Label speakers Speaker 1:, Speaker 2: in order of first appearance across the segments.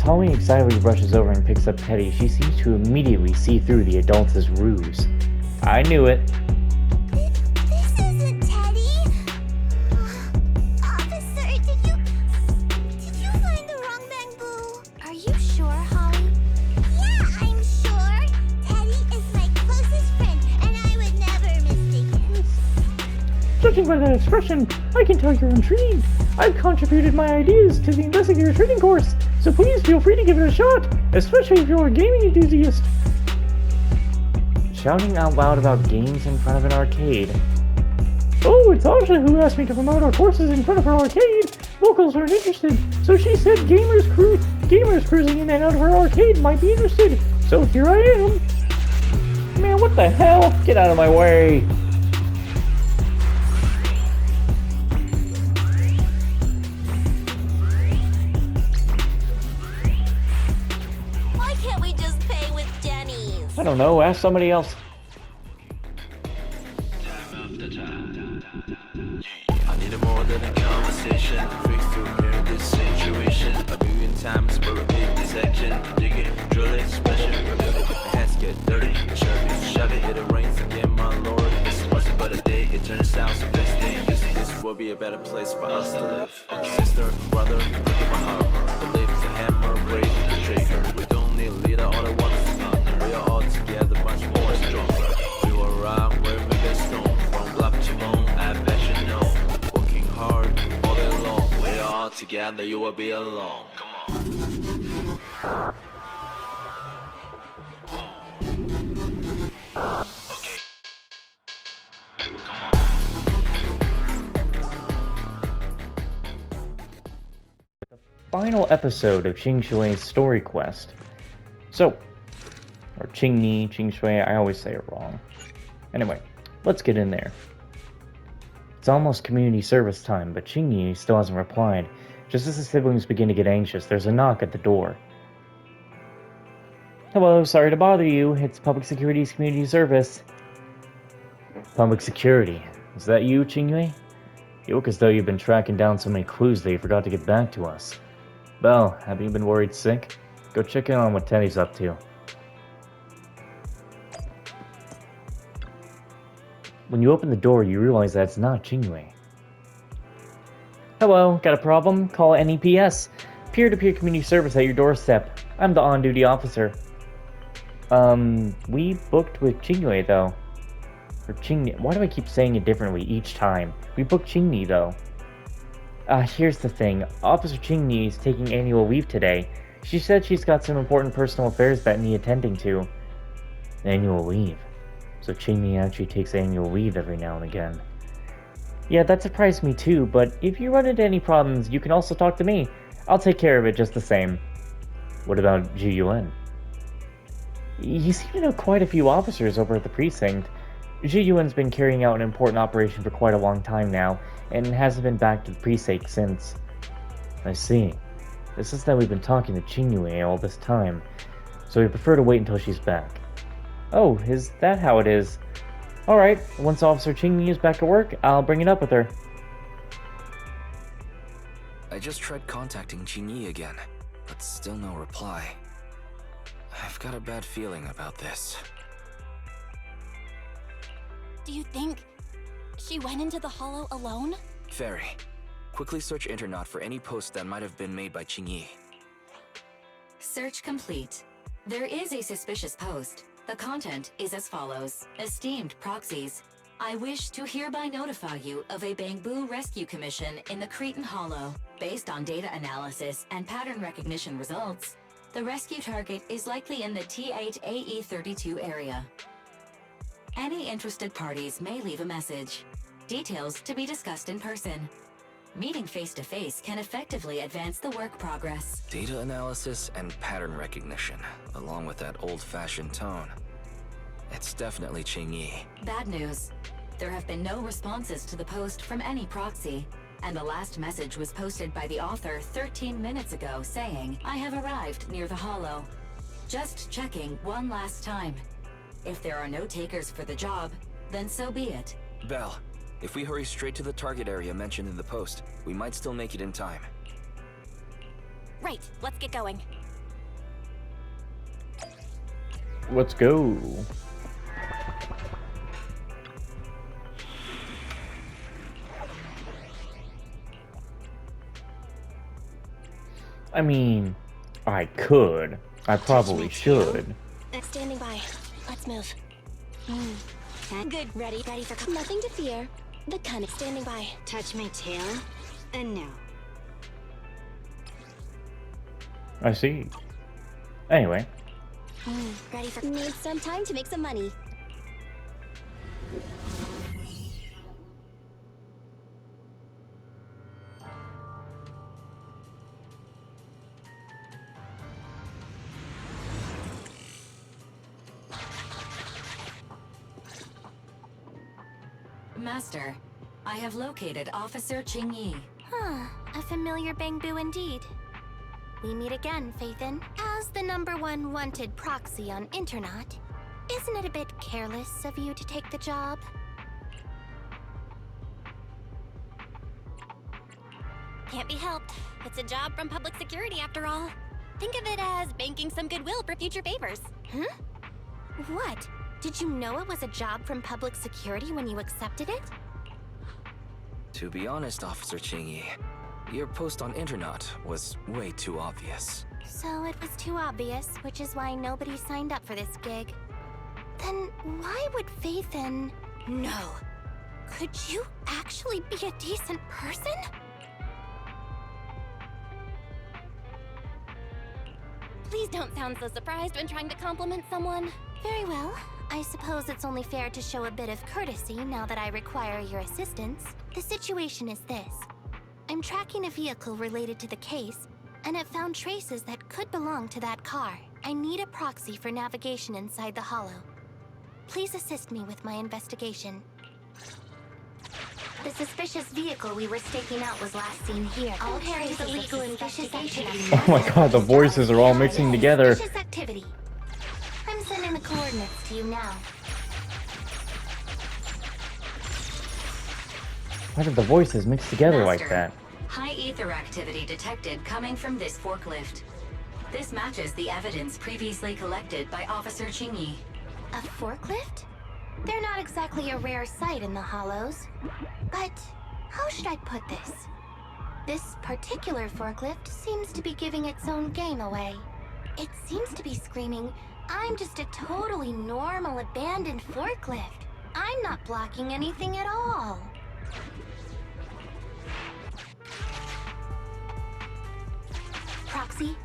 Speaker 1: Holly excitedly rushes over and picks up Teddy, she seems to immediately see through the adults' ruse. I knew it.
Speaker 2: This isn't Teddy. Officer, did you find the wrong bamboo? Are you sure, Holly? Yeah, I'm sure. Teddy is my closest friend, and I would never mistake him.
Speaker 3: Judging by that expression, I can tell you're intrigued. I've contributed my ideas to the investigator training course, so please feel free to give it a shot, especially if you're a gaming enthusiast.
Speaker 1: Shouting out loud about games in front of an arcade.
Speaker 3: Oh, it's Asha who asked me to promote our courses in front of her arcade. Locals aren't interested, so she said gamers cruising in and out of her arcade might be interested. So here I am.
Speaker 1: Man, what the hell? Get out of my way!
Speaker 2: Why can't we just pay with Denny's?
Speaker 1: I don't know, ask somebody else.
Speaker 4: I need more than a conversation. Fix to mirror this situation. A million times for a big dissection. Dig it, drill it, smash it. Hands get dirty. Shove it, it rains again, my lord. It's once but a day, it turns out so this thing. This will be a better place for us to live. Sister, brother, look at my heart. Believe the hammer, break the trigger. We don't need a leader, all the ones. We are all together, much more stronger. We will rock, we're made of stone. From block to bone, I bet you know. Working hard, all day long. We're all together, you will be alone. Come on. Okay.
Speaker 1: Final episode of Qingshui's story quest. So, or Qingyi, Qingshui, I always say it wrong. Anyway, let's get in there. It's almost community service time, but Qingyi still hasn't replied. Just as the siblings begin to get anxious, there's a knock at the door. Hello, sorry to bother you. It's Public Security's community service. Public Security. Is that you, Qingyi? You look as though you've been tracking down so many clues that you forgot to get back to us. Belle, have you been worried sick? Go check in on what Teddy's up to. When you open the door, you realize that it's not Qingyi. Hello, got a problem? Call NEPS. Peer-to-peer community service at your doorstep. I'm the on-duty officer. We booked with Qingyi though. Or Qingyi. Why do I keep saying it differently each time? We booked Qingyi though. Here's the thing. Officer Qingyi is taking annual leave today. She said she's got some important personal affairs that need attending to. Annual leave? So Qingyi actually takes annual leave every now and again. Yeah, that surprised me too, but if you run into any problems, you can also talk to me. I'll take care of it just the same. What about Zhiyuan? You seem to know quite a few officers over at the precinct. Zhiyuan's been carrying out an important operation for quite a long time now, and hasn't been back to the precinct since. I see. This is that we've been talking to Qingyi all this time, so we prefer to wait until she's back. Oh, is that how it is? Alright, once Officer Qingyi is back at work, I'll bring it up with her.
Speaker 5: I just tried contacting Qingyi again, but still no reply. I've got a bad feeling about this.
Speaker 2: Do you think she went into the hollow alone?
Speaker 5: Fairy, quickly search Internet for any posts that might have been made by Qingyi.
Speaker 6: Search complete. There is a suspicious post. The content is as follows. Esteemed proxies, I wish to hereby notify you of a bamboo rescue commission in the Cretan Hollow. Based on data analysis and pattern recognition results, the rescue target is likely in the T8AE32 area. Any interested parties may leave a message. Details to be discussed in person. Meeting face-to-face can effectively advance the work progress.
Speaker 5: Data analysis and pattern recognition, along with that old-fashioned tone. It's definitely Qingyi.
Speaker 6: Bad news. There have been no responses to the post from any proxy, and the last message was posted by the author 13 minutes ago saying, I have arrived near the hollow. Just checking one last time. If there are no takers for the job, then so be it.
Speaker 5: Belle, if we hurry straight to the target area mentioned in the post, we might still make it in time.
Speaker 2: Right, let's get going.
Speaker 1: Let's go. I mean, I could. I probably should.
Speaker 2: Standing by. Let's move. Good. Ready for nothing to fear. The cunning. Standing by.
Speaker 7: Touch my tail, and no.
Speaker 1: I see. Anyway.
Speaker 2: Ready for. Need some time to make some money.
Speaker 6: Master, I have located Officer Qingyi.
Speaker 2: Huh. A familiar Bangbu indeed. We meet again, Faithin. As the #1 wanted proxy on Internet, isn't it a bit careless of you to take the job? Can't be helped. It's a job from public security after all. Think of it as banking some goodwill for future favors. Huh? What? Did you know it was a job from public security when you accepted it?
Speaker 5: To be honest, Officer Qingyi, your post on Internet was way too obvious.
Speaker 2: So it was too obvious, which is why nobody signed up for this gig. Then why would Faithin... No. Could you actually be a decent person? Please don't sound so surprised when trying to compliment someone. Very well. I suppose it's only fair to show a bit of courtesy now that I require your assistance. The situation is this. I'm tracking a vehicle related to the case, and have found traces that could belong to that car. I need a proxy for navigation inside the hollow. Please assist me with my investigation. The suspicious vehicle we were staking out was last seen here. All traces of legal investigation.
Speaker 1: Oh my god, the voices are all mixing together.
Speaker 2: Suspicious activity. I'm sending the coordinates to you now.
Speaker 1: Why did the voices mix together like that?
Speaker 6: High ether activity detected coming from this forklift. This matches the evidence previously collected by Officer Qingyi.
Speaker 2: A forklift? They're not exactly a rare sight in the Hollows. But how should I put this? This particular forklift seems to be giving its own game away. It seems to be screaming, "I'm just a totally normal abandoned forklift. I'm not blocking anything at all." Proxy?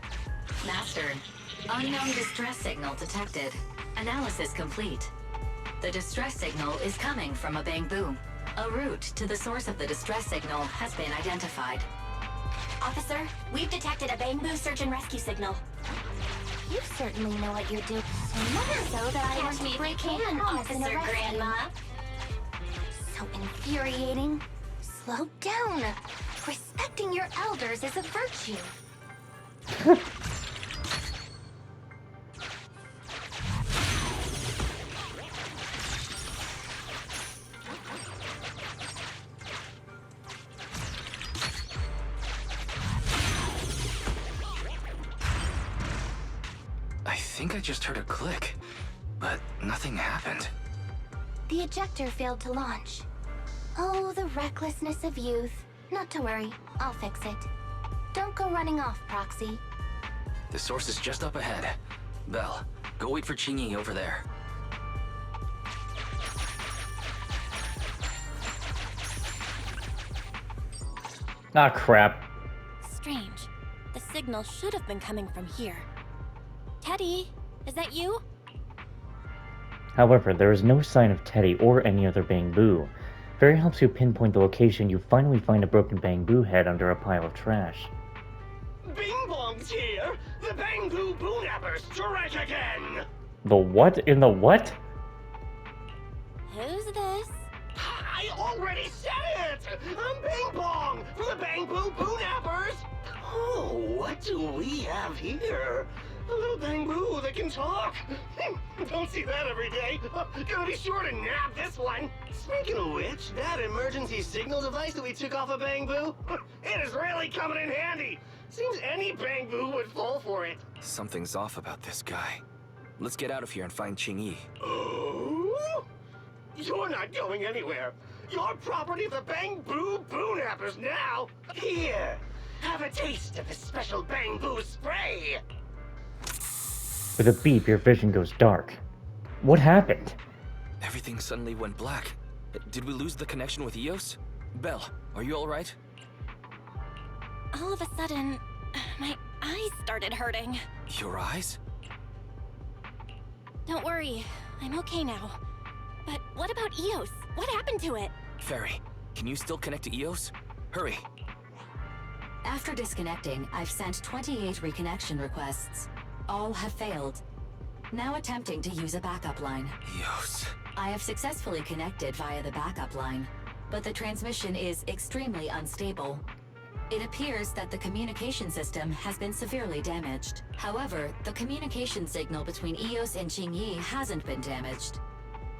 Speaker 6: Master, unknown distress signal detected. Analysis complete. The distress signal is coming from a Bangbu. A route to the source of the distress signal has been identified.
Speaker 2: Officer, we've detected a Bangbu search and rescue signal. You certainly know what you're doing. More so that I want to break in, Officer Grandma. So infuriating. Slow down. Respecting your elders is a virtue.
Speaker 5: I think I just heard a click, but nothing happened.
Speaker 2: The ejector failed to launch. Oh, the recklessness of youth. Not to worry, I'll fix it. Don't go running off, Proxy.
Speaker 5: The source is just up ahead. Belle, go wait for Qingyi over there.
Speaker 1: Ah, crap.
Speaker 2: Strange. The signal should have been coming from here. Teddy, is that you?
Speaker 1: However, there is no sign of Teddy or any other Bangbu. Fairy helps you pinpoint the location. You finally find a broken Bangbu head under a pile of trash.
Speaker 8: Bing Bong's here! The Bangbu Boonappers strike again!
Speaker 1: The what in the what?
Speaker 2: Who's this?
Speaker 8: I already said it! I'm Bing Bong from the Bangbu Boonappers! Oh, what do we have here? A little Bangbu that can talk! Don't see that every day! Gonna be sure to nab this one! Speaking of which, that emergency signal device that we took off of Bangbu, it is really coming in handy! Seems any Bangbu would fall for it.
Speaker 5: Something's off about this guy. Let's get out of here and find Qingyi.
Speaker 8: Oh? You're not going anywhere. You're property of the Bamboo Boonappers now. Here, have a taste of this special bamboo spray.
Speaker 1: With a beep, your vision goes dark. What happened?
Speaker 5: Everything suddenly went black. Did we lose the connection with Eos? Belle, are you alright?
Speaker 2: All of a sudden, my eyes started hurting.
Speaker 5: Your eyes?
Speaker 2: Don't worry, I'm okay now. But what about Eos? What happened to it?
Speaker 5: Fairy, can you still connect to Eos? Hurry.
Speaker 6: After disconnecting, I've sent 28 reconnection requests. All have failed. Now attempting to use a backup line.
Speaker 5: Eos.
Speaker 6: I have successfully connected via the backup line, but the transmission is extremely unstable. It appears that the communication system has been severely damaged. However, the communication signal between Eos and Qingyi hasn't been damaged.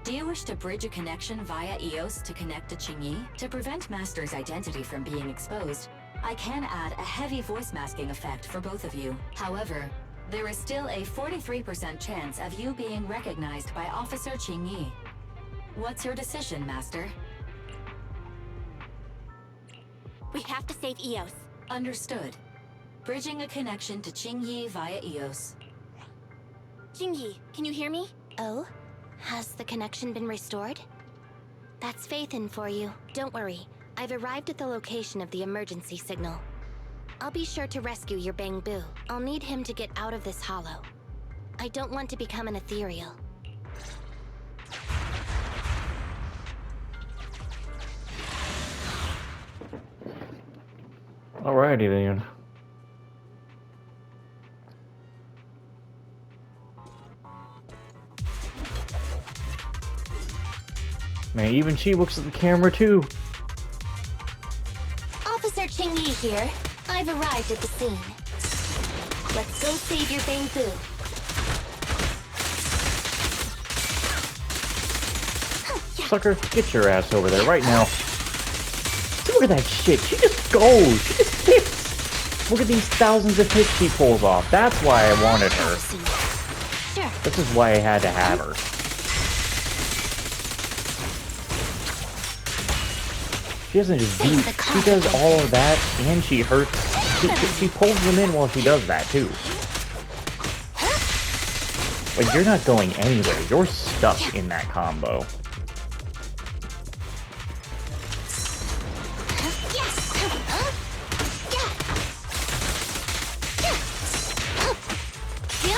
Speaker 6: Do you wish to bridge a connection via Eos to connect to Qingyi? To prevent Master's identity from being exposed, I can add a heavy voice masking effect for both of you. However, there is still a 43% chance of you being recognized by Officer Qingyi. What's your decision, Master?
Speaker 2: We have to save Eos.
Speaker 6: Understood. Bridging a connection to Qingyi via Eos.
Speaker 2: Qingyi, can you hear me? Oh? Has the connection been restored? That's Faithin for you. Don't worry. I've arrived at the location of the emergency signal. I'll be sure to rescue your Bamboo. I'll need him to get out of this hollow. I don't want to become an ethereal.
Speaker 1: Alrighty then. Man, even she looks at the camera too.
Speaker 2: Officer Qingyi here. I've arrived at the scene. Let's go save your Bamboo.
Speaker 1: Sucker, get your ass over there right now. Look at that shit. She just goes. She just hits. Look at these thousands of hits she pulls off. That's why I wanted her.
Speaker 2: Sure.
Speaker 1: This is why I had to have her. She doesn't just beat. She does all of that, and she hurts. She pulls them in while she does that, too. Like, you're not going anywhere. You're stuck in that combo.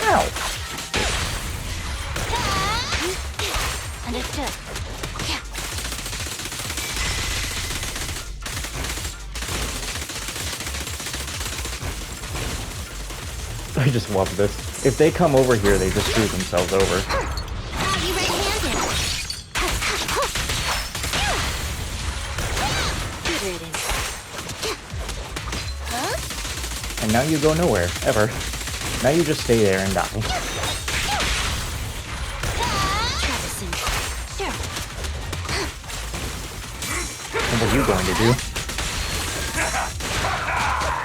Speaker 1: Ow!
Speaker 2: Understood.
Speaker 1: I just love this. If they come over here, they just screw themselves over.
Speaker 2: You right-handed. Good riddance. Huh?
Speaker 1: And now you go nowhere, ever. Now you just stay there and die.
Speaker 2: Traversing. Sure.
Speaker 1: What are you going to do?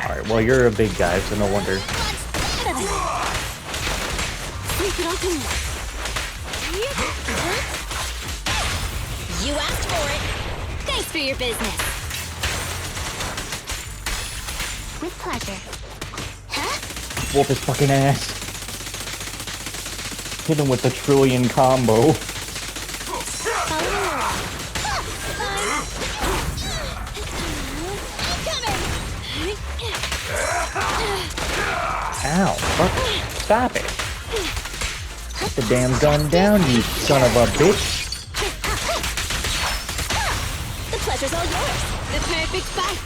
Speaker 1: Alright, well you're a big guy, so no wonder.
Speaker 2: Sneak it onto me. You asked for it. Thanks for your business. With pleasure. Huh?
Speaker 1: Whoop his fucking ass. Hit him with the trillion combo. Ow, fuck. Stop it. Put the damn gun down, you son of a bitch.
Speaker 2: The pleasure's all yours. The perfect fight.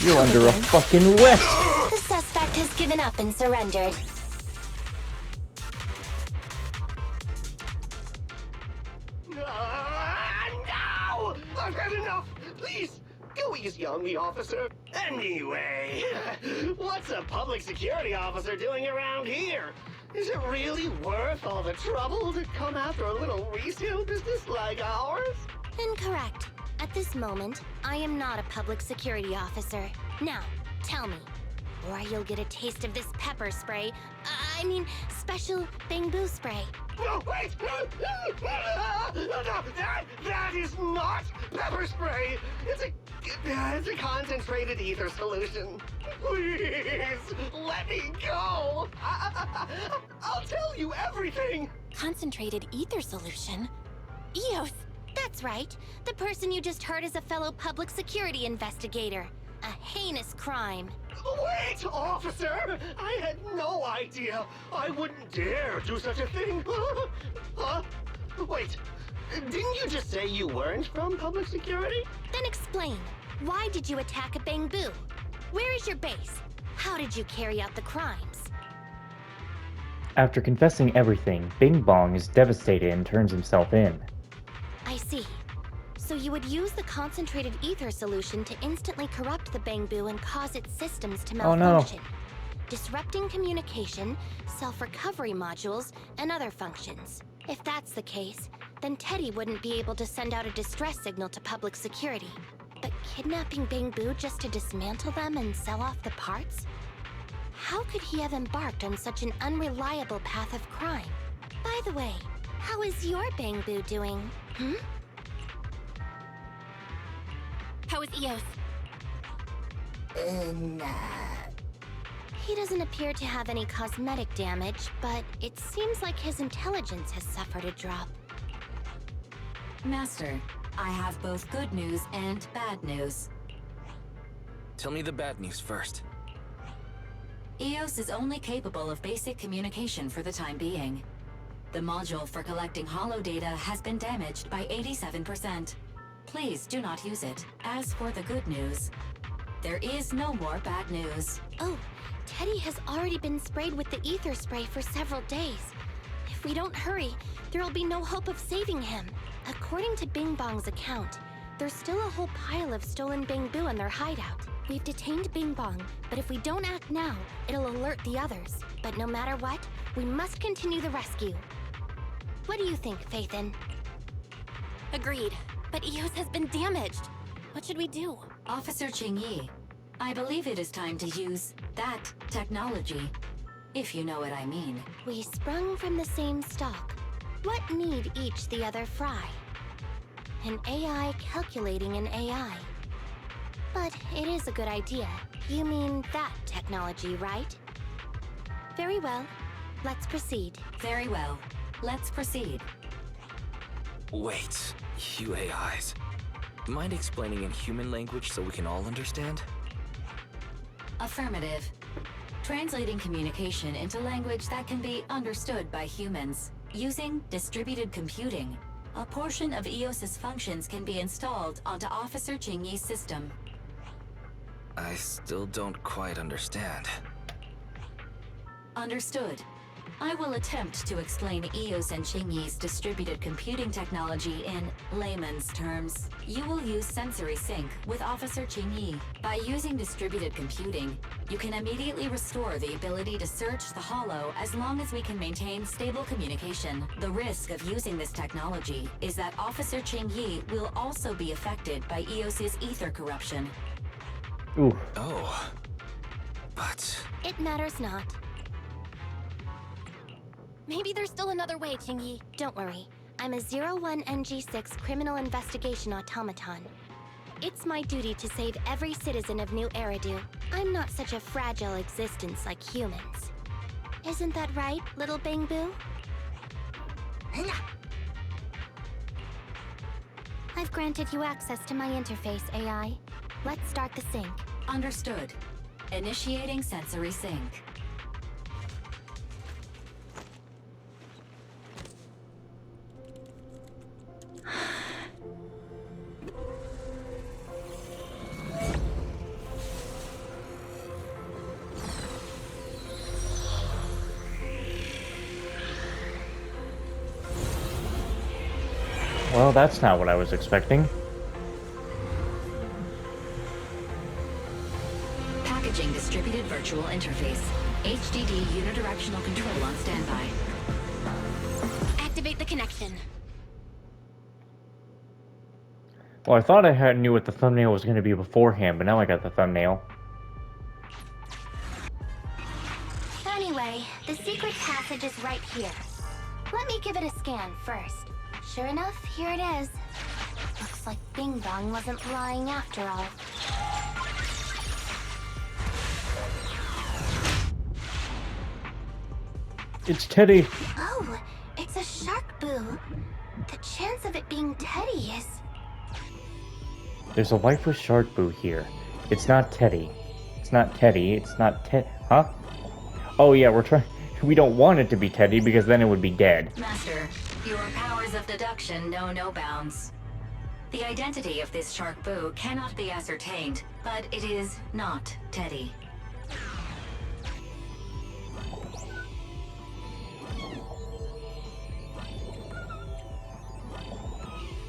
Speaker 1: You're under a fucking arrest.
Speaker 2: The suspect has given up and surrendered.
Speaker 8: No! I've had enough! Please, go easy on me, officer. Anyway, what's a public security officer doing around here? Is it really worth all the trouble to come after a little resale business like ours?
Speaker 2: Incorrect. At this moment, I am not a public security officer. Now, tell me, or you'll get a taste of this pepper spray. I mean, special bamboo spray.
Speaker 8: No, wait! No, that is not pepper spray! It's a concentrated ether solution. Please, let me go! I'll tell you everything!
Speaker 2: Concentrated ether solution? Eos! That's right. The person you just heard is a fellow public security investigator. A heinous crime.
Speaker 8: Wait, officer! I had no idea. I wouldn't dare do such a thing. Huh? Wait, didn't you just say you weren't from public security?
Speaker 2: Then explain. Why did you attack a bamboo? Where is your base? How did you carry out the crimes?
Speaker 1: After confessing everything, Bing Bong is devastated and turns himself in.
Speaker 2: I see. So you would use the concentrated ether solution to instantly corrupt the bamboo and cause its systems to
Speaker 1: Oh, no.
Speaker 2: malfunction, disrupting communication, self-recovery modules, and other functions. If that's the case, then Teddy wouldn't be able to send out a distress signal to public security. But kidnapping bamboo just to dismantle them and sell off the parts? How could he have embarked on such an unreliable path of crime? By the way, how is your bamboo doing? How is Eos? He doesn't appear to have any cosmetic damage, but it seems like his intelligence has suffered a drop.
Speaker 6: Master, I have both good news and bad news.
Speaker 5: Tell me the bad news first.
Speaker 6: Eos is only capable of basic communication for the time being. The module for collecting holo data has been damaged by 87%. Please do not use it. As for the good news, there is no more bad news.
Speaker 2: Oh, Teddy has already been sprayed with the ether spray for several days. If we don't hurry, there will be no hope of saving him. According to Bing Bong's account, there's still a whole pile of stolen bamboo in their hideout. We've detained Bing Bong, but if we don't act now, it'll alert the others. But no matter what, we must continue the rescue. What do you think, Faithin? Agreed, but Eos has been damaged. What should we do?
Speaker 6: Officer Qingyi, I believe it is time to use that technology, if you know what I mean.
Speaker 2: We sprung from the same stock. What need each the other fry? An AI calculating an AI. But it is a good idea. You mean that technology, right? Very well. Let's proceed.
Speaker 6: Very well. Let's proceed.
Speaker 5: Wait, you AIs. Mind explaining in human language so we can all understand?
Speaker 6: Affirmative. Translating communication into language that can be understood by humans. Using distributed computing, a portion of EOS's functions can be installed onto Officer Qingyi's system.
Speaker 5: I still don't quite understand.
Speaker 6: Understood. I will attempt to explain EOS and Qingyi's distributed computing technology in layman's terms. You will use sensory sync with Officer Qingyi. By using distributed computing, you can immediately restore the ability to search the holo as long as we can maintain stable communication. The risk of using this technology is that Officer Qingyi will also be affected by EOS's ether corruption.
Speaker 1: Ooh.
Speaker 5: Oh. But...
Speaker 2: It matters not. Maybe there's still another way, Qingyi. Don't worry. I'm a 01NG6 criminal investigation automaton. It's my duty to save every citizen of New Eridu. I'm not such a fragile existence like humans. Isn't that right, little Bangbu? I've granted you access to my interface, AI. Let's start the sync.
Speaker 6: Understood. Initiating sensory sync.
Speaker 1: Well, that's not what I was expecting.
Speaker 6: Packaging distributed virtual interface. HDD unidirectional control on standby.
Speaker 2: Activate the connection.
Speaker 1: Well, I thought I knew what the thumbnail was going to be beforehand, but now I got the thumbnail.
Speaker 2: The secret passage is right here. Let me give it a scan first. Sure enough, here it is. Looks like Bing Bong wasn't lying after all.
Speaker 3: It's Teddy.
Speaker 2: Oh, it's a shark boo. The chance of it being Teddy is...
Speaker 1: There's a lifeless shark boo here. It's not Teddy. It's not Teddy. It's not Huh? Oh yeah, we don't want it to be Teddy because then it would be dead.
Speaker 6: Master, your powers of deduction know no bounds. The identity of this shark boo cannot be ascertained, but it is not Teddy.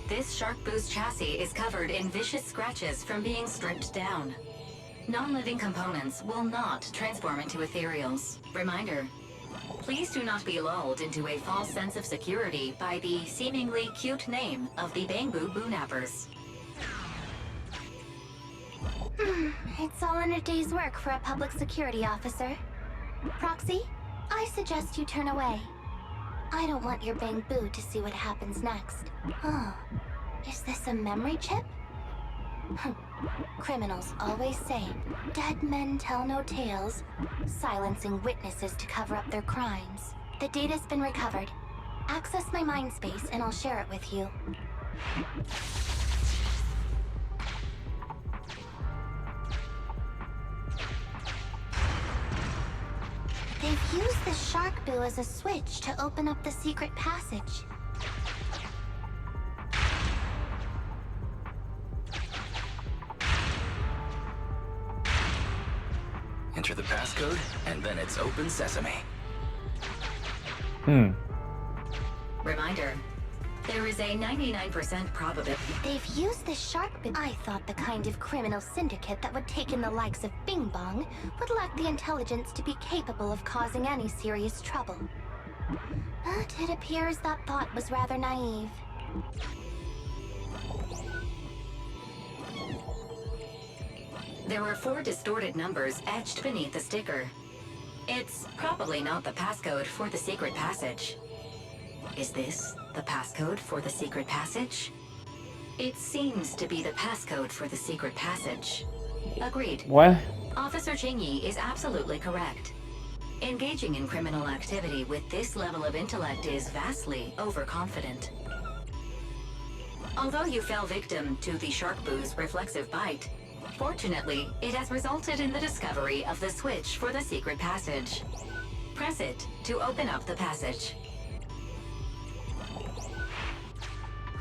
Speaker 6: This shark boo's chassis is covered in vicious scratches from being stripped down. Non-living components will not transform into ethereals. Reminder, please do not be lulled into a false sense of security by the seemingly cute name of the Bangbu Boonappers.
Speaker 2: It's all in a day's work for a public security officer. Proxy, I suggest you turn away. I don't want your Bangbu to see what happens next. Oh, is this a memory chip? Criminals always say, dead men tell no tales, silencing witnesses to cover up their crimes. The data's been recovered. Access my mind space and I'll share it with you. They've used the shark boo as a switch to open up the secret passage.
Speaker 5: Enter the passcode, and then it's open sesame.
Speaker 6: Reminder, there is a 99% probability.
Speaker 2: They've used the shark boo. I thought the kind of criminal syndicate that would take in the likes of Bing Bong would lack the intelligence to be capable of causing any serious trouble. But it appears that thought was rather naive.
Speaker 6: There were 4 distorted numbers etched beneath the sticker. It's probably not the passcode for the secret passage. Is this the passcode for the secret passage? It seems to be the passcode for the secret passage. Agreed.
Speaker 1: What?
Speaker 6: Officer Qingyi is absolutely correct. Engaging in criminal activity with this level of intellect is vastly overconfident. Although you fell victim to the shark boo's reflexive bite, fortunately, it has resulted in the discovery of the switch for the secret passage. Press it to open up the passage.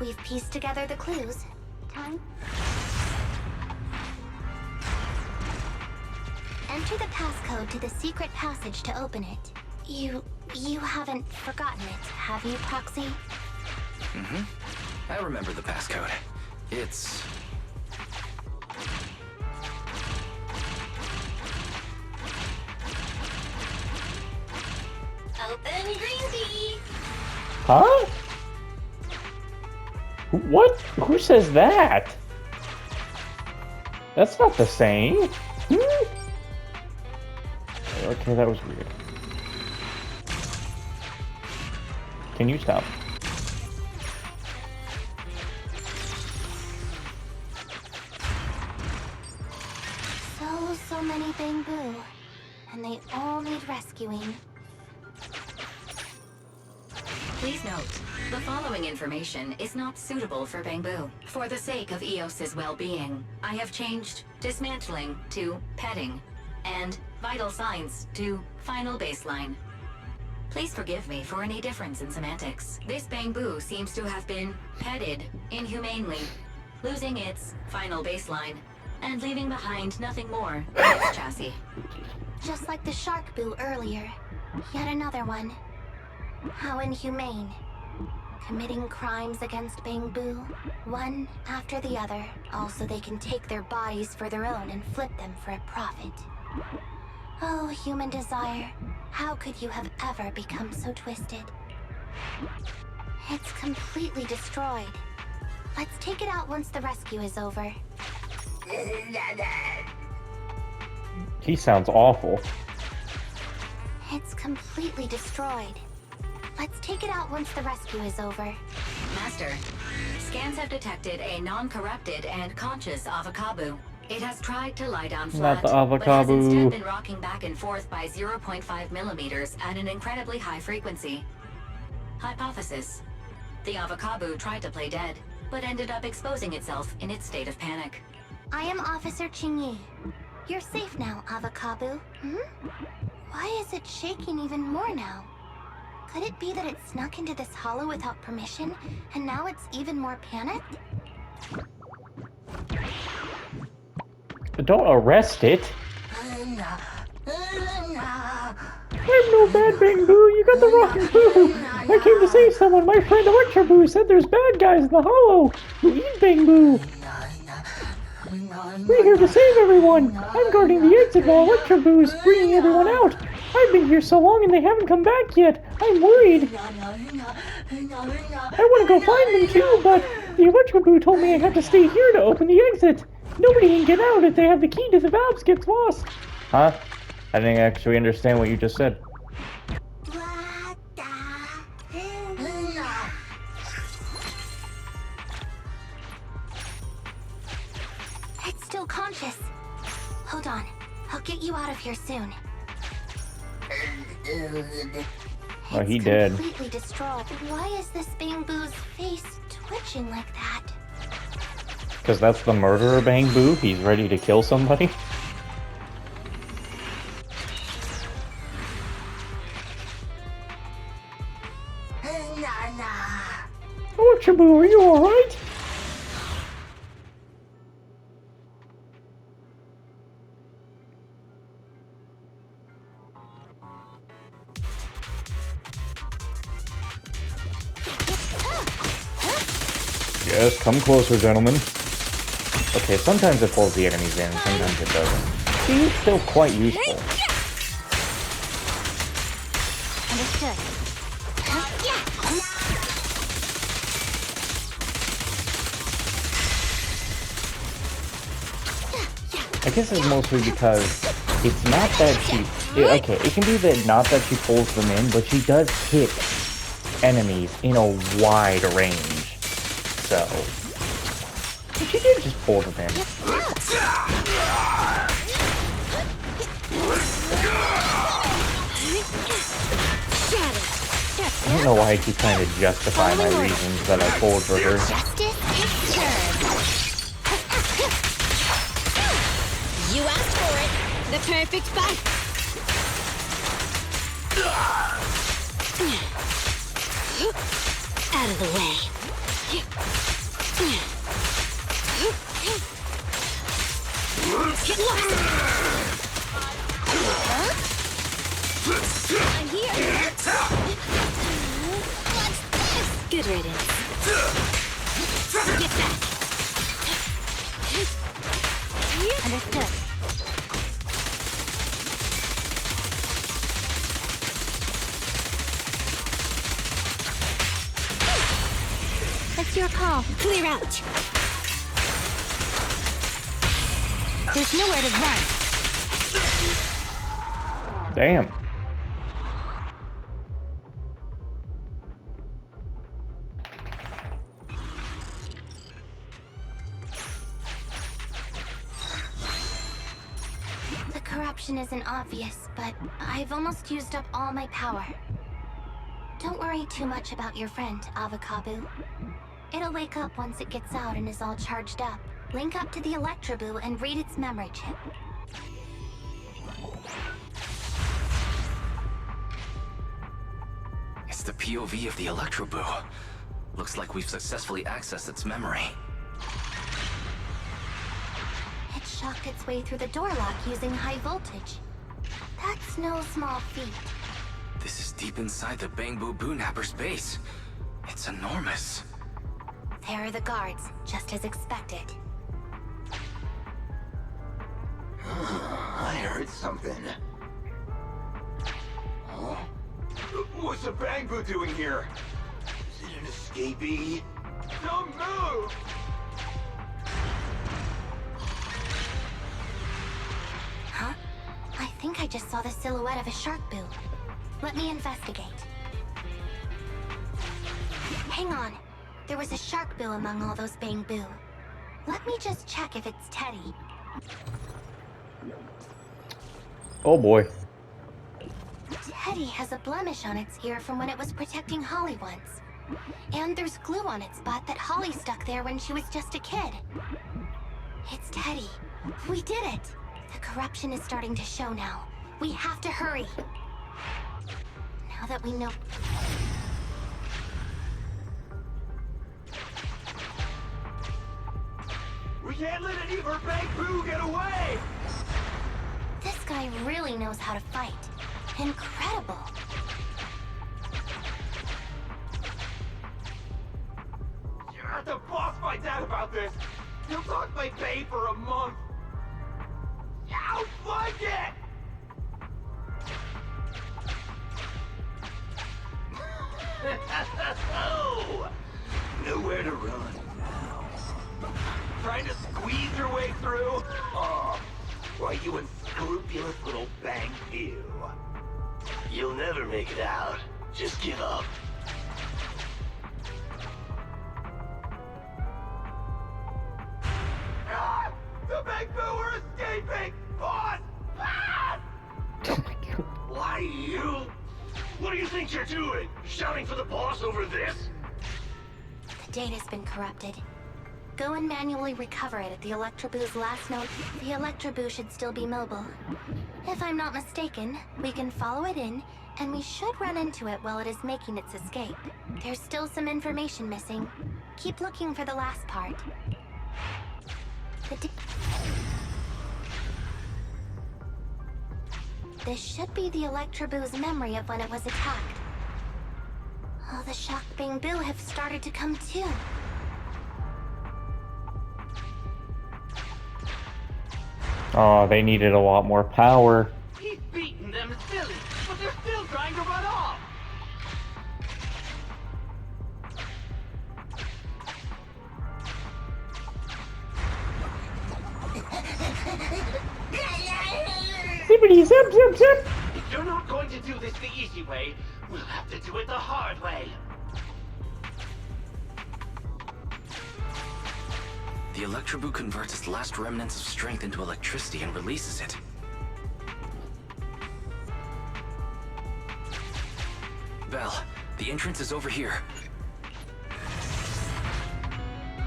Speaker 2: We've pieced together the clues. Time? Enter the passcode to the secret passage to open it. You haven't forgotten it, have you, Proxy?
Speaker 5: I remember the passcode. It's...
Speaker 2: Open green tea!
Speaker 3: Huh? What? Who says that? That's not the same.
Speaker 1: Okay, that was weird. Can you stop?
Speaker 2: So many Bangbu, and they all need rescuing.
Speaker 6: Please note, the following information is not suitable for Bangbu. For the sake of EOS's well-being, I have changed dismantling to petting, and vital signs to final baseline. Please forgive me for any difference in semantics. This Bangbu seems to have been petted inhumanely, losing its final baseline, and leaving behind nothing more than its chassis.
Speaker 2: Just like the shark boo earlier. Yet another one. How inhumane. Committing crimes against Bangbu, one after the other, all so they can take their bodies for their own and flip them for a profit. Oh, human desire, how could you have ever become so twisted? It's completely destroyed. Let's take it out once the rescue is over.
Speaker 1: He sounds awful.
Speaker 2: It's completely destroyed. Let's take it out once the rescue is over.
Speaker 6: Master, scans have detected a non-corrupted and conscious Avakabu. It has tried to lie down
Speaker 1: Not
Speaker 6: flat,
Speaker 1: the
Speaker 6: but has
Speaker 1: Avakabu.
Speaker 6: instead been rocking back and forth by 0.5 millimeters at an incredibly high frequency. Hypothesis: the Avakabu tried to play dead, but ended up exposing itself in its state of panic.
Speaker 2: I am Officer Qingyi. You're safe now, Avakabu. Why is it shaking even more now? Could it be that it snuck into this hollow without permission, and now it's even more panicked?
Speaker 1: Don't arrest it.
Speaker 3: I'm no bad Bang Boo, you got the wrong Boo! I came to save someone. My friend Electro Boo said there's bad guys in the hollow who eat Bang Boo. We're here to save everyone. I'm guarding the exit while Electro Boo is bringing everyone out. I've been here so long and they haven't come back yet. I'm worried. I want to go find them too, but the Electro Boo told me I have to stay here to open the exit. Nobody can get out if they have the key to the valves gets lost.
Speaker 1: Huh? I didn't actually understand what you just said.
Speaker 2: It's still conscious. Hold on. I'll get you out of here soon.
Speaker 1: Oh, he
Speaker 2: It's
Speaker 1: dead.
Speaker 2: completely destroyed. Why is this Bang Boo's face twitching like that?
Speaker 1: Because that's the murderer Bang Boo. He's ready to kill somebody.
Speaker 3: Electro Boo, are you alright?
Speaker 1: Yes, come closer, gentlemen. Okay, sometimes it pulls the enemies in, sometimes it doesn't. She's still quite useful.
Speaker 2: Understood.
Speaker 1: I guess it's mostly because it's not that she... okay, it can be that not that she pulls them in, but she does hit enemies in a wide range. So... but she did just pull them in. I don't know why I keep trying to justify my reasons that I pulled for her.
Speaker 2: Justice is served.
Speaker 7: You asked for it. The perfect fight. Out of the way. Get lost. I'm here. What's this? Good riddance. Get back.
Speaker 2: Understood. It's your call.
Speaker 7: Clear out.
Speaker 2: There's nowhere to run.
Speaker 1: Damn.
Speaker 2: The corruption isn't obvious, but I've almost used up all my power. Don't worry too much about your friend, Avakabu. It'll wake up once it gets out and is all charged up. Link up to the Electroboo and read its memory chip.
Speaker 5: It's the POV of the Electroboo. Looks like we've successfully accessed its memory.
Speaker 2: It shocked its way through the door lock using high voltage. That's no small feat.
Speaker 5: This is deep inside the Bangbu Boonapper's base. It's enormous.
Speaker 2: There are the guards, just as expected.
Speaker 8: I heard something. Huh? What's the Bangbu doing here? Is it an escapee? Don't move!
Speaker 2: Huh? I think I just saw the silhouette of a shark boo. Let me investigate. Hang on. There was a shark boo among all those bamboo. Let me just check if it's Teddy.
Speaker 1: Oh boy.
Speaker 2: Teddy has a blemish on its ear from when it was protecting Holly once. And there's glue on its butt that Holly stuck there when she was just a kid. It's Teddy. We did it! The corruption is starting to show now. We have to hurry. Now that we know...
Speaker 8: We can't let any of our bamboo get away!
Speaker 2: This guy really knows how to fight. Incredible.
Speaker 8: Yeah, the boss finds out about this. He'll talk my pay for a month. I'll find it! Nowhere to run now. Trying to squeeze your way through? Oh, why, you unscrupulous little bamboo. You'll never make it out. Just give up. Ah! The bamboo are escaping! Boss! Ah!
Speaker 1: Oh my god.
Speaker 8: Why you? What do you think you're doing? Shouting for the boss over this?
Speaker 2: The data's been corrupted. Go and manually recover it at the Electroboo's last node. The Electroboo should still be mobile. If I'm not mistaken, we can follow it in, and we should run into it while it is making its escape. There's still some information missing. Keep looking for the last part. This should be the Electroboo's memory of when it was attacked. Oh, the shocked bamboo have started to come too.
Speaker 1: Oh, they needed a lot more power.
Speaker 8: He's beaten them silly, but they're still trying to run off.
Speaker 3: Zippity zip zip zip!
Speaker 8: If you're not going to do this the easy way, we'll have to do it the hard way.
Speaker 5: The Electroboo converts its last remnants of strength into electricity and releases it. Belle, the entrance is over here.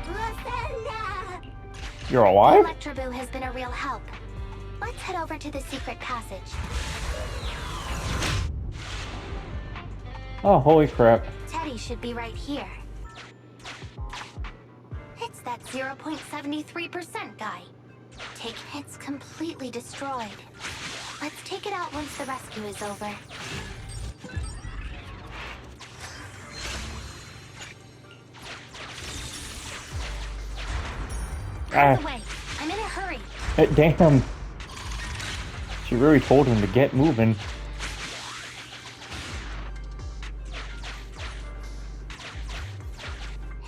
Speaker 2: Lavenda!
Speaker 1: You're alive?
Speaker 2: Electroboo has been a real help. Let's head over to the secret passage.
Speaker 1: Oh, holy crap.
Speaker 2: Teddy should be right here. It's that 0.73% guy. It's completely destroyed. Let's take it out once the rescue is over. Out of the way. I'm in a hurry.
Speaker 1: Damn. She really told him to get moving.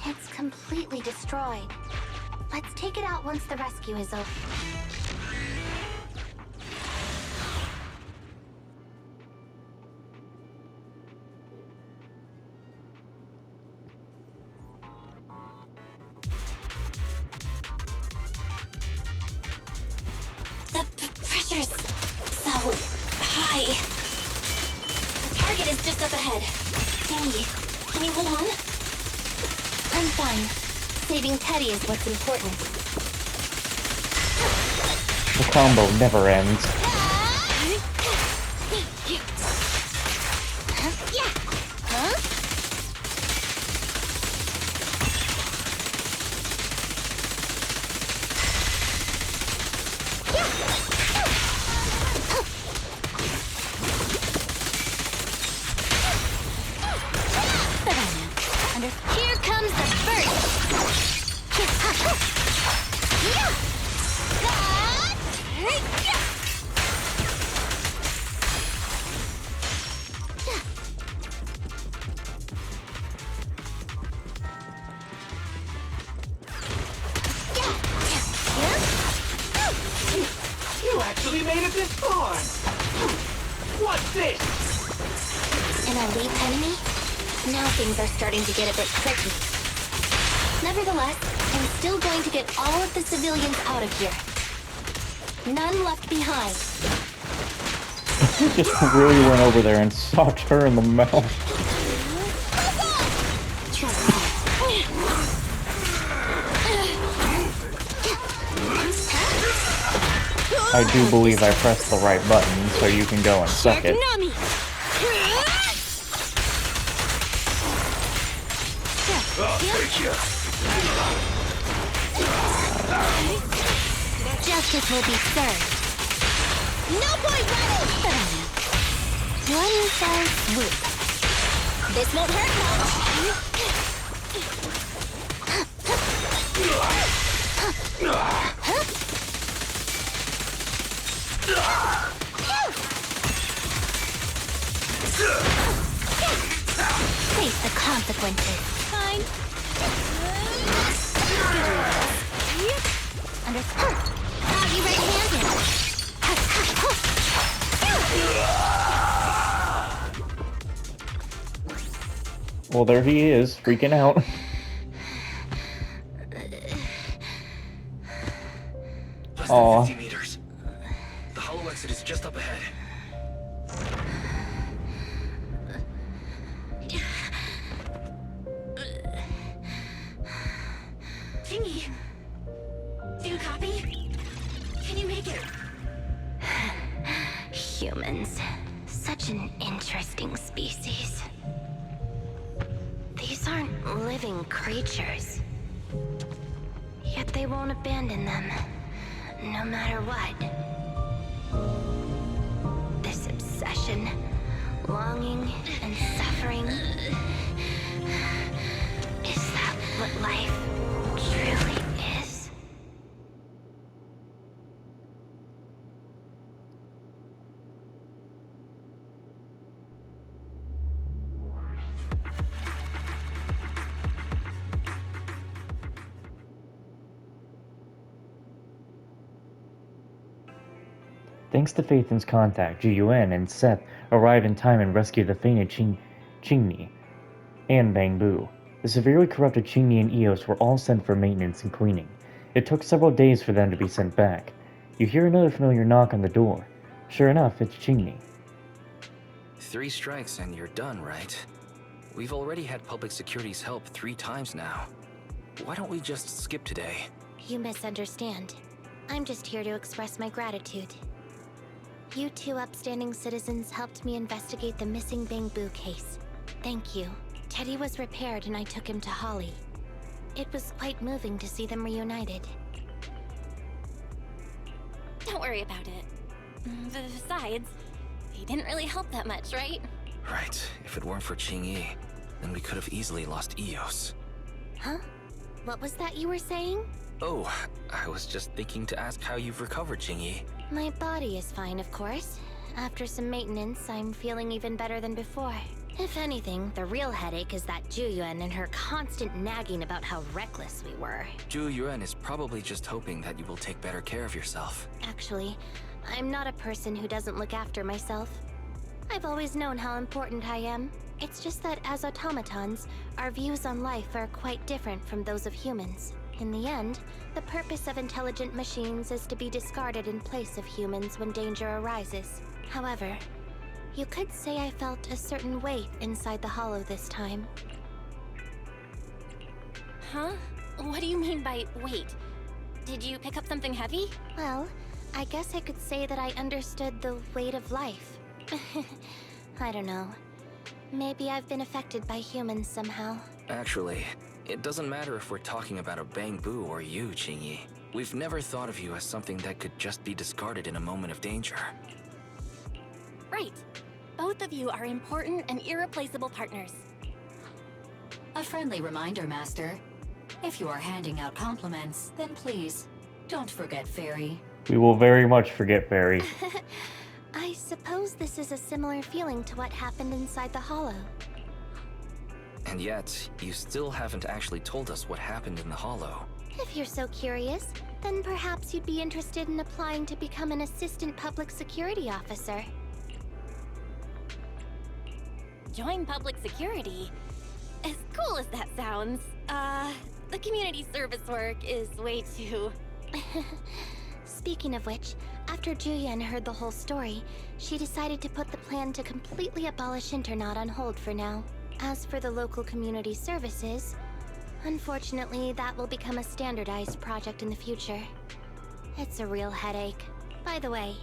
Speaker 2: It's completely destroyed. Let's take it out once the rescue is over.
Speaker 7: The pressure's so high. The target is just up ahead. Qingyi, can you hold on?
Speaker 2: I'm fine. Saving Teddy is what's important.
Speaker 1: The combo never ends.
Speaker 2: Here comes the first.
Speaker 8: You actually made it this far! What's this?
Speaker 7: in our lead enemy? Now things are starting to get a bit tricky. Nevertheless, I'm still going to get all of the civilians out of here. None left behind.
Speaker 1: He just really went over there and socked her in the mouth. I do believe I pressed the right button, so you can go and suck it.
Speaker 7: Justice will be served. No point running! One fell swoop. This won't hurt Face the consequences. Fine. Understood. Got you right-handed.
Speaker 1: Well, there he is, freaking out.
Speaker 5: Less
Speaker 1: Aw.
Speaker 5: than 50 meters. The hollow exit is just up ahead.
Speaker 6: Qingyi, do you copy? Can you make it?
Speaker 7: Humans. Such an interesting species. These aren't living creatures. Yet they won't abandon them, no matter what. This obsession, longing, and suffering. Is that what life truly is?
Speaker 1: Thanks to Phaeton's contact, Ji-Yuan and Seth arrive in time and rescue the fainted Qingyi and Bangbu. The severely corrupted Qingyi and Eos were all sent for maintenance and cleaning. It took several days for them to be sent back. You hear another familiar knock on the door. Sure enough, it's Qingyi.
Speaker 5: 3 strikes and you're done, right? We've already had public security's help 3 times now. Why don't we just skip today?
Speaker 7: You misunderstand. I'm just here to express my gratitude. You 2 upstanding citizens helped me investigate the missing Bangbu case. Thank you. Teddy was repaired and I took him to Holly. It was quite moving to see them reunited.
Speaker 9: Don't worry about it. Besides, he didn't really help that much, right?
Speaker 5: Right. If it weren't for Qingyi, then we could have easily lost Eos.
Speaker 7: Huh? What was that you were saying?
Speaker 5: Oh, I was just thinking to ask how you've recovered, Qingyi.
Speaker 7: My body is fine, of course. After some maintenance, I'm feeling even better than before. If anything, the real headache is that Ji-Yuan and her constant nagging about how reckless we were.
Speaker 5: Ji-Yuan is probably just hoping that you will take better care of yourself.
Speaker 7: Actually, I'm not a person who doesn't look after myself. I've always known how important I am. It's just that as automatons, our views on life are quite different from those of humans. In the end, the purpose of intelligent machines is to be discarded in place of humans when danger arises. However, you could say I felt a certain weight inside the hollow this time.
Speaker 9: Huh? What do you mean by weight? Did you pick up something heavy?
Speaker 7: Well, I guess I could say that I understood the weight of life. I don't know. Maybe I've been affected by humans somehow.
Speaker 5: Actually, it doesn't matter if we're talking about a Bangbu or you, Qingyi. We've never thought of you as something that could just be discarded in a moment of danger.
Speaker 9: Right. Both of you are important and irreplaceable partners.
Speaker 6: A friendly reminder, Master. If you are handing out compliments, then please, don't forget Fairy.
Speaker 1: We will very much forget Barry.
Speaker 7: I suppose this is a similar feeling to what happened inside the hollow.
Speaker 5: And yet, you still haven't actually told us what happened in the hollow.
Speaker 7: If you're so curious, then perhaps you'd be interested in applying to become an assistant public security officer.
Speaker 9: join public security. As cool as that sounds, the community service work is way too...
Speaker 7: Speaking of which, after Juyen heard the whole story, she decided to put the plan to completely abolish Internat on hold for now. As for the local community services, unfortunately, that will become a standardized project in the future. It's a real headache. By the way,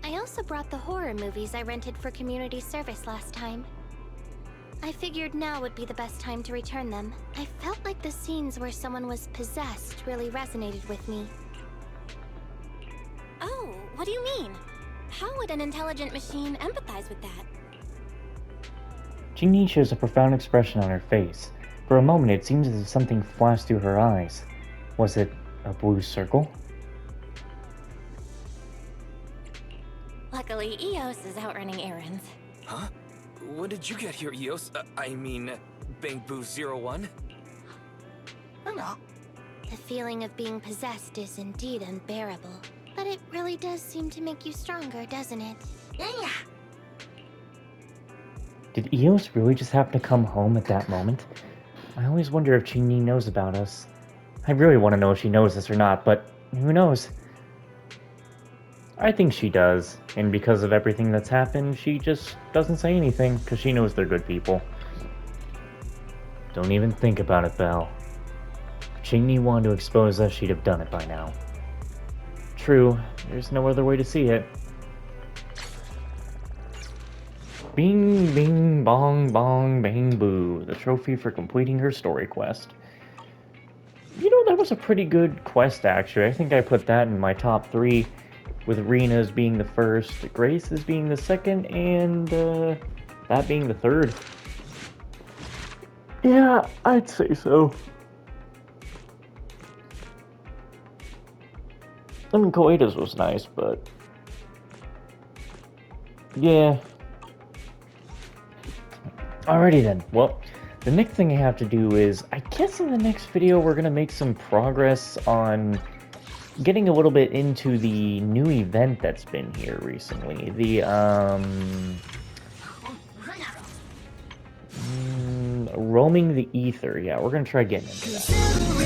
Speaker 7: I also brought the horror movies I rented for community service last time. I figured now would be the best time to return them. I felt like the scenes where someone was possessed really resonated with me.
Speaker 9: Oh, what do you mean? How would an intelligent machine empathize with that?
Speaker 1: Qingyi shows a profound expression on her face. For a moment, it seems as if something flashed through her eyes. Was it a blue circle?
Speaker 9: Luckily, Eos is out running errands.
Speaker 5: Huh? When did you get here, Eos? I mean, Bangboo 01?
Speaker 7: The feeling of being possessed is indeed unbearable. But it really does seem to make you stronger, doesn't it?
Speaker 1: Did Eos really just happen to come home at that moment? I always wonder if Qingyi knows about us. I really want to know if she knows this or not, but who knows? I think she does, and because of everything that's happened, she just doesn't say anything, because she knows they're good people. Don't even think about it, Belle. If Qingyi wanted to expose us, she'd have done it by now. True, there's no other way to see it. Bing, bing, bong, bong, bang, boo. The trophy for completing her story quest. You know, that was a pretty good quest, actually. I think I put that in my top 3, with Rena's being the first, Grace's being the second, and that being the third.
Speaker 3: Yeah, I'd say so.
Speaker 1: I mean, Koeda's was nice, but... yeah. Alrighty then. Well, the next thing I have to do is, I guess in the next video we're gonna make some progress on getting a little bit into the new event that's been here recently. The, roaming the ether. Yeah, we're gonna try getting into that.